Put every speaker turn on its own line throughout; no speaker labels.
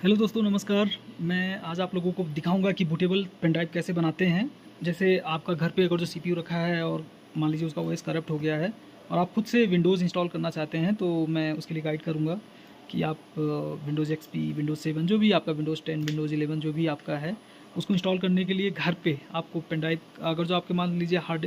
Hello दोस्तों, नमस्कार। मैं आज आप लोगों को दिखाऊंगा कि बूटेबल पेन ड्राइव कैसे बनाते हैं। जैसे आपका घर पे अगर जो सीपीयू रखा है और मान लीजिए उसका ओएस करप्ट हो गया है और आप खुद से विंडोज़ इंस्टॉल करना चाहते हैं, तो मैं उसके लिए गाइड करूंगा कि आप विंडोज़ एक्सपी, विंडोज़ 7 जो भी आपका, विंडोज़ 10, विंडोज़ 11 जो भी आपका है, उसको इंस्टॉल करने के लिए घर पे आपको पेन ड्राइव, अगर जो आपके मान लीजिए हार्ड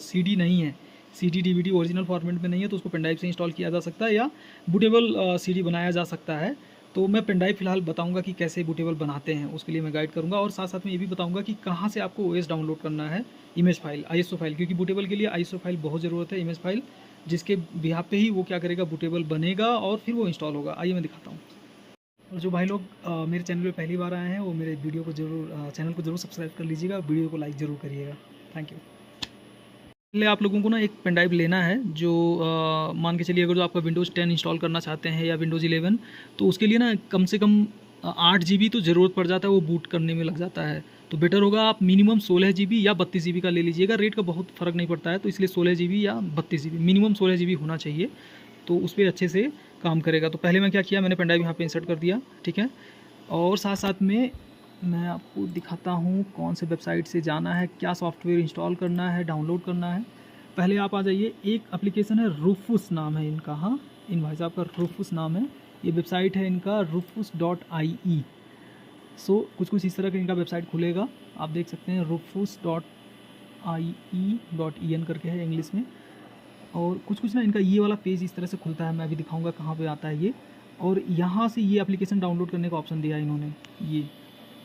सीडी नहीं है, सीडी डीवीडी ओरिजिनल फॉर्मेट में नहीं है, तो उसको पेन ड्राइव से इंस्टॉल किया जा सकता है या बूटेबल सीडी बनाया जा सकता है। तो मैं पेन ड्राइव फिलहाल बताऊंगा कि कैसे बूटेबल बनाते हैं, उसके लिए मैं गाइड करूंगा और साथ साथ में ये भी बताऊंगा कि कहाँ से आपको ओएस डाउनलोड करना है, इमेज फाइल, आईएसओ फाइल, क्योंकि बूटेबल के लिए आईएसओ फाइल बहुत ज़रूरत है, इमेज फाइल, जिसके बिहाफ पे ही वो क्या करेगा, बूटेबल बनेगा और फिर वो इंस्टॉल होगा। आइए मैं दिखाता हूँ। और जो भाई लोग मेरे चैनल पे पहली बार आए हैं, वो मेरे वीडियो को जरूर, चैनल को जरूर सब्सक्राइब कर लीजिएगा, वीडियो को लाइक ज़रूर करिएगा। Thank you. पहले आप लोगों को ना एक पेन ड्राइव लेना है जो मान के चलिए, अगर जो आपका विंडोज़ 10 इंस्टॉल करना चाहते हैं या विंडोज़ 11, तो उसके लिए ना कम से कम 8 GB तो ज़रूरत पड़ जाता है, वो बूट करने में लग जाता है। तो बेटर होगा आप मिनिमम 16 GB या 32 GB का ले लीजिएगा। रेट का बहुत फ़र्क नहीं पड़ता है, तो इसलिए 16 GB या 32 GB, मिनिमम 16 GB होना चाहिए, तो उस पर अच्छे से काम करेगा। तो पहले मैं क्या किया, मैंने पेन ड्राइव यहाँ पर इंसर्ट कर दिया, ठीक है। और साथ साथ में मैं आपको दिखाता हूँ कौन से वेबसाइट से जाना है, क्या सॉफ्टवेयर इंस्टॉल करना है, डाउनलोड करना है। पहले आप आ जाइए, एक एप्लीकेशन है, रूफूस नाम है इनका। हाँ, इन भाई साहब का रूफूस नाम है। ये वेबसाइट है इनका rufus.ie। सो कुछ इस तरह का इनका वेबसाइट खुलेगा, आप देख सकते हैं, rufus.ie.en करके है इंग्लिश में। और कुछ ना इनका ये वाला पेज इस तरह से खुलता है, मैं अभी दिखाऊंगा कहाँ पे आता है ये। और यहाँ से ये एप्लीकेशन डाउनलोड करने का ऑप्शन दिया है इन्होंने। ये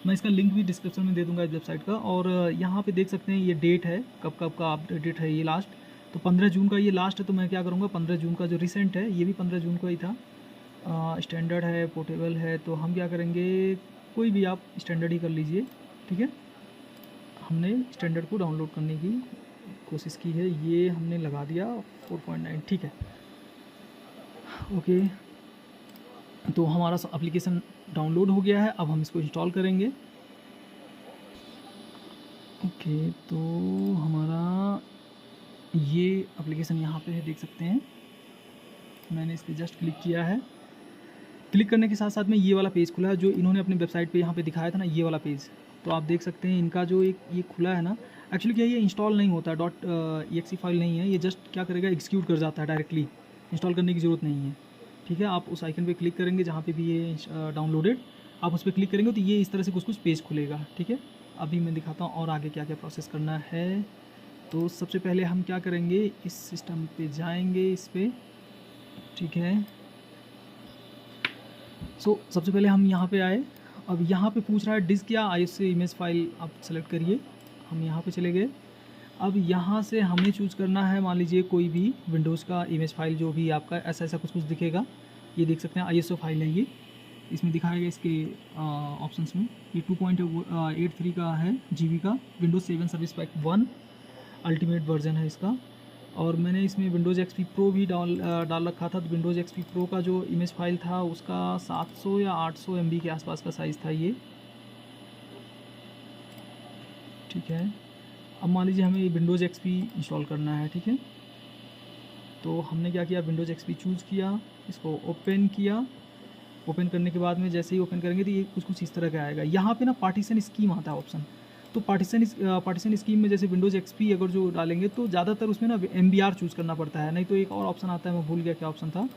मैं इसका लिंक भी डिस्क्रिप्शन में दे दूंगा इस वेबसाइट का। और यहाँ पे देख सकते हैं ये डेट है, कब कब का अपडेटेड है ये लास्ट। तो 15 जून का ये लास्ट है, तो मैं क्या करूँगा, 15 जून का जो रिसेंट है, ये भी 15 जून का ही था। स्टैंडर्ड है, पोर्टेबल है, तो हम क्या करेंगे, कोई भी आप स्टैंडर्ड ही कर लीजिए, ठीक है। हमने स्टैंडर्ड को डाउनलोड करने की कोशिश की है, ये हमने लगा दिया 4.9, ठीक है, ओके। तो हमारा एप्लीकेशन डाउनलोड हो गया है, अब हम इसको इंस्टॉल करेंगे। ओके, तो हमारा ये एप्लीकेशन यहाँ पे है, देख सकते हैं, मैंने इस पर जस्ट क्लिक किया है। क्लिक करने के साथ साथ में ये वाला पेज खुला है जो इन्होंने अपनी वेबसाइट पे यहाँ पे दिखाया था ना, ये वाला पेज। तो आप देख सकते हैं इनका जो एक ये खुला है ना, एक्चुअली क्या ये इंस्टॉल नहीं होता, .exe फाइल नहीं है ये, जस्ट क्या करेगा, एग्जीक्यूट कर जाता है डायरेक्टली, इंस्टॉल करने की ज़रूरत नहीं है, ठीक है। आप उस आइकन पे क्लिक करेंगे जहाँ पे भी ये डाउनलोडेड, आप उस पर क्लिक करेंगे तो ये इस तरह से कुछ पेज खुलेगा, ठीक है। अभी मैं दिखाता हूँ और आगे क्या क्या प्रोसेस करना है। तो सबसे पहले हम क्या करेंगे, इस सिस्टम पे जाएंगे, इस पर, ठीक है। सबसे पहले हम यहाँ पे आए। अब यहाँ पे पूछ रहा है डिस्क या आईएसओ इमेज फाइल, आप सेलेक्ट करिए। हम यहाँ पे चले गए। अब यहाँ से हमें चूज़ करना है, मान लीजिए कोई भी विंडोज़ का इमेज फाइल जो भी आपका, ऐसा कुछ दिखेगा। ये देख सकते हैं आईएसओ फाइल है ये, इसमें दिखाएगा इसके ऑप्शंस में। ये 2.83 का है जीबी का, Windows 7 service pack 1 ultimate version है इसका। और मैंने इसमें विंडोज़ एक्सपी प्रो भी डाल रखा था। तो विंडोज़ एक्सपी प्रो का जो इमेज फाइल था उसका 700 या 800 MB के आसपास का साइज़ था ये, ठीक है। अब मान लीजिए हमें विंडोज़ एक्सपी इंस्टॉल करना है, ठीक है। तो हमने क्या किया, विंडोज़ एक्सपी चूज़ किया, इसको ओपन किया। ओपन करने के बाद में जैसे ही ओपन करेंगे तो ये कुछ इस तरह का आएगा। यहाँ पे ना पार्टीशन स्कीम आता है ऑप्शन। तो पार्टीशन स्कीम में जैसे विंडोज़ एक्सपी अगर जो डालेंगे तो ज़्यादातर उसमें ना MBR चूज़ करना पड़ता है, नहीं तो एक और ऑप्शन आता है, मैं भूल गया क्या ऑप्शन था।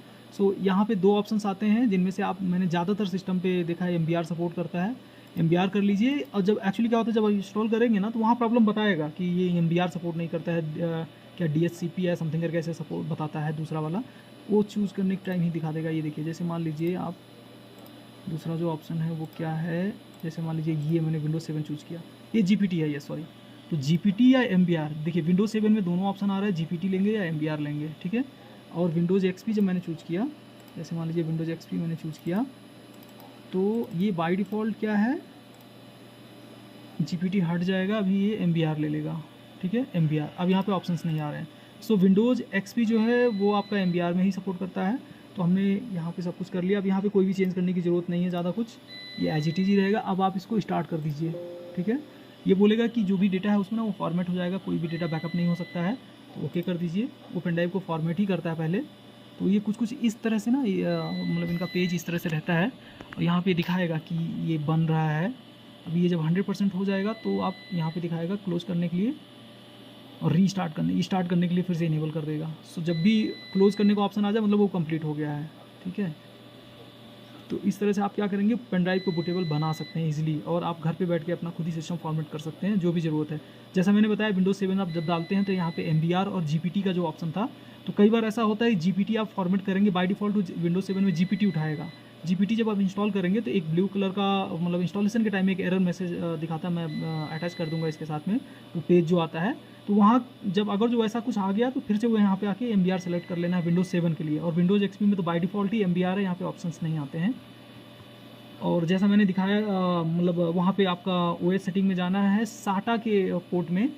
यहाँ पे 2 ऑप्शंस आते हैं जिनमें से आप, मैंने ज़्यादातर सिस्टम पे देखा है MBR सपोर्ट करता है, MBR कर लीजिए। और जब एक्चुअली क्या होता है, जब आप इंस्टॉल करेंगे ना तो वहाँ प्रॉब्लम बताएगा कि ये MBR सपोर्ट नहीं करता है, क्या DHCP है समथिंग करके ऐसे सपोर्ट बताता है, दूसरा वाला वो चूज़ करने के टाइम ही दिखा देगा। ये देखिए, जैसे मान लीजिए आप, दूसरा जो ऑप्शन है वो क्या है, जैसे मान लीजिए ये मैंने विंडोज़ 7 चूज़ किया, ये GPT है ये, सॉरी। तो GPT या MBR, देखिए विंडोज़ 7 में दोनों ऑप्शन आ रहा है, GPT लेंगे या MBR लेंगे, ठीक है। और विंडोज़ XP जब मैंने चूज़ किया, जैसे मान लीजिए विंडोज़ XP मैंने चूज़ किया, तो ये बाय डिफ़ॉल्ट क्या है, GPT हट जाएगा, अभी ये MBR ले लेगा, ठीक है, MBR। अब यहाँ पे ऑप्शंस नहीं आ रहे हैं। विंडोज़ XP जो है वो आपका MBR में ही सपोर्ट करता है। तो हमने यहाँ पे सब कुछ कर लिया। अब यहाँ पे कोई भी चेंज करने की ज़रूरत नहीं है ज़्यादा कुछ, ये एज इट इज़ ही रहेगा। अब आप इसको स्टार्ट कर दीजिए, ठीक है। ये बोलेगा कि जो भी डेटा है उसमें ना वो फॉर्मेट हो जाएगा, कोई भी डेटा बैकअप नहीं हो सकता है, तो ओके कर दीजिए। वो पेन ड्राइव को फॉर्मेट ही करता है पहले, तो ये कुछ कुछ इस तरह से ना, मतलब इनका पेज इस तरह से रहता है और यहाँ पे दिखाएगा कि ये बन रहा है। अभी ये जब 100% हो जाएगा तो आप यहाँ पे दिखाएगा क्लोज़ करने के लिए और स्टार्ट करने के लिए फिर से इनेबल कर देगा। सो जब भी क्लोज़ करने का ऑप्शन आ जाए मतलब वो कंप्लीट हो गया है, ठीक है। तो इस तरह से आप क्या करेंगे, पेन ड्राइव को बूटेबल बना सकते हैं इजीली, और आप घर पे बैठ के अपना खुद ही सिस्टम फॉर्मेट कर सकते हैं जो भी ज़रूरत है। जैसा मैंने बताया विंडोज़ 7 आप जब डालते हैं तो यहाँ पे MBR और GPT का जो ऑप्शन था, तो कई बार ऐसा होता है GPT आप फॉर्मेट करेंगे, बाय डिफ़ॉल्ट विंडोज़ 7 में GPT उठाएगा। GPT जब आप इंस्टॉल करेंगे तो एक ब्लू कलर का, मतलब इंस्टॉलेशन के टाइम में एक एरर मैसेज दिखाता है, मैं अटैच कर दूंगा इसके साथ में वो पेज जो आता है। तो वहाँ जब अगर जो ऐसा कुछ आ गया तो फिर से वो यहाँ पे आके MBR सेलेक्ट कर लेना है विंडोज़ 7 के लिए। और विंडोज़ XP में तो बाय डिफ़ॉल्ट ही MBR है, यहाँ पे ऑप्शंस नहीं आते हैं। और जैसा मैंने दिखाया, मतलब वहाँ पे आपका OS सेटिंग में जाना है, SATA के पोर्ट में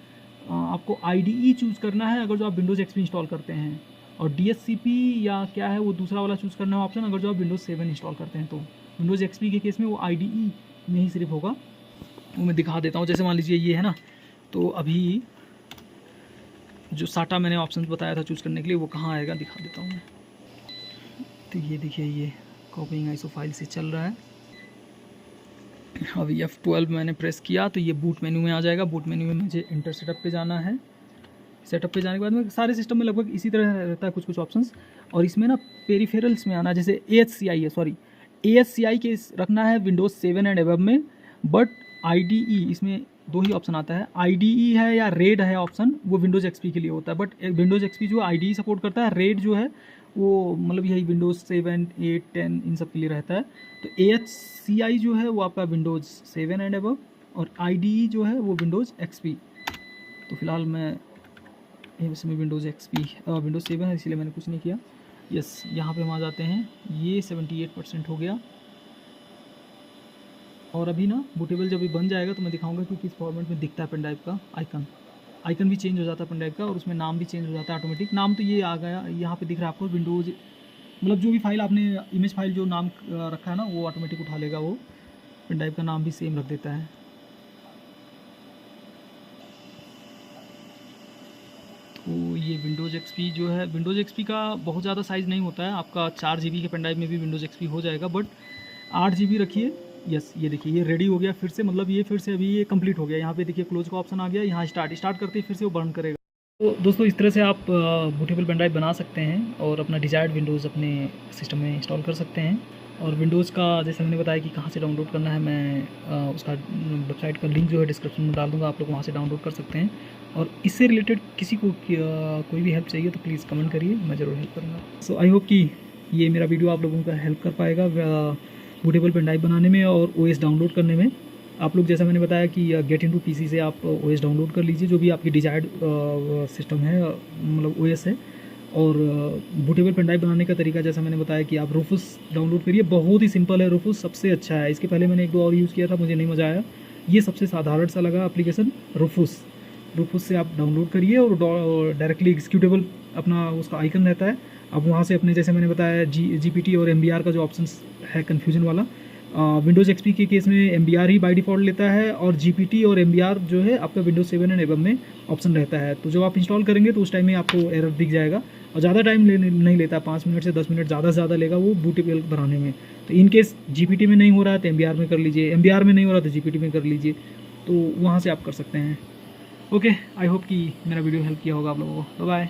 आपको IDE चूज़ करना है अगर जो आप विंडोज़ XP इंस्टॉल करते हैं, और DSCP या क्या है वो दूसरा वाला चूज़ करना है ऑप्शन अगर जो आप विंडोज़ 7 इंस्टॉल करते हैं। तो विंडोज़ XP के केस में वो IDE में ही सिर्फ होगा। वो मैं दिखा देता हूँ। जैसे मान लीजिए ये है ना, तो अभी जो SATA मैंने ऑप्शन बताया था चूज़ करने के लिए वो कहाँ आएगा दिखा देता हूँ मैं। तो ये देखिए, ये कॉपिंग आइसो फाइल से चल रहा है। अभी F12 मैंने प्रेस किया तो ये बूट मेन्यू में आ जाएगा। बूट मेन्यू में मुझे इंटर सेटअप पे जाना है। सेटअप पे जाने के बाद में सारे सिस्टम में लगभग इसी तरह रहता है कुछ कुछ ऑप्शंस, और इसमें ना पेरिफेरल्स में आना, जैसे ASCI के रखना है विंडोज़ 7 एंड एबव में, बट IDE इसमें दो ही ऑप्शन आता है, IDE है या रेड है ऑप्शन, वो विंडोज़ XP के लिए होता है। बट विंडोज़ XP जो IDE सपोर्ट करता है, रेड जो है वो मतलब यही विंडोज़ 7, 8, 10 इन सब के लिए रहता है। तो ASCI जो है वो आपका विंडोज़ 7 एंड एबव, और IDE जो है वो विंडोज़ XP। तो फिलहाल मैं इसमें विंडोज़ विंडोज़ 7 है इसलिए मैंने कुछ नहीं किया। यस, यहाँ पे हम आ जाते हैं। ये 78% हो गया। और अभी ना बूटेबल जब भी बन जाएगा तो मैं दिखाऊंगा कि किस फॉर्मेट में दिखता है पेन ड्राइव का आइकन भी चेंज हो जाता है पेन ड्राइव का, और उसमें नाम भी चेंज हो जाता है ऑटोमेटिक। नाम तो ये आ गया, यहाँ पे दिख रहा है आपको विंडोज़, मतलब जो भी फाइल आपने इमेज फाइल जो नाम रखा है ना वो ऑटोमेटिक उठा लेगा, वो पेन ड्राइव का नाम भी सेम रख देता है। तो ये विंडोज़ XP जो है, विंडोज़ XP का बहुत ज़्यादा साइज़ नहीं होता है, आपका 4 GB के पेन ड्राइव में भी विंडोज़ XP हो जाएगा, बट 8 GB रखिए। यस, ये देखिए ये रेडी हो गया फिर से, मतलब ये फिर से अभी ये कंप्लीट हो गया। यहाँ पे देखिए क्लोज का ऑप्शन आ गया, यहाँ स्टार्ट करते ही फिर से वो बर्न करेगा। तो दोस्तों इस तरह से आप बूटेबल पेन ड्राइव बना सकते हैं और अपना डिजायर्ड विंडोज़ अपने सिस्टम में इंस्टॉल कर सकते हैं। और विंडोज़ का जैसे मैंने बताया कि कहाँ से डाउनलोड करना है, मैं उसका वेबसाइट का लिंक जो है डिस्क्रिप्शन में डाल दूँगा, आप लोग वहाँ से डाउनलोड कर सकते हैं। और इससे रिलेटेड किसी को कोई भी हेल्प चाहिए तो प्लीज़ कमेंट करिए, मैं ज़रूर हेल्प करूँगा। सो आई होप कि ये मेरा वीडियो आप लोगों का हेल्प कर पाएगा बूटेबल पेन ड्राइव बनाने में और OS डाउनलोड करने में। आप लोग जैसा मैंने बताया कि गेट इनटू PC से आप OS डाउनलोड कर लीजिए, जो भी आपकी डिजायर्ड सिस्टम है, मतलब OS है। और बूटेबल पेन ड्राइव बनाने का तरीका जैसा मैंने बताया कि आप रूफूस डाउनलोड करिए, बहुत ही सिंपल है। रूफूस सबसे अच्छा है, इसके पहले मैंने 1-2 और यूज़ किया था, मुझे नहीं मज़ा आया। ये सबसे साधारण सा लगा एप्लीकेशन रूफूस से आप डाउनलोड करिए और डायरेक्टली एग्जीक्यूटेबल अपना उसका आइकन रहता है। अब वहाँ से अपने जैसे मैंने बताया GPT और MBR का जो ऑप्शन है कन्फ्यूजन वाला, विंडोज़ XP के केस में MBR ही बाय डिफ़ॉल्ट लेता है, और GPT और MBR जो है आपका विंडोज़ 7 एंड एबव में ऑप्शन रहता है। तो जब आप इंस्टॉल करेंगे तो उस टाइम में आपको एरर दिख जाएगा, और ज़्यादा टाइम नहीं लेता, 5 मिनट से 10 मिनट ज़्यादा से ज़्यादा लेगा वो बूटेबल बनाने में। तो इन केस GPT में नहीं हो रहा है तो MBR में कर लीजिए, MBR में नहीं हो रहा तो GPT में कर लीजिए, तो वहाँ से आप कर सकते हैं। ओके, आई होप कि मेरा वीडियो हेल्प किया होगा आप लोगों को। बाय।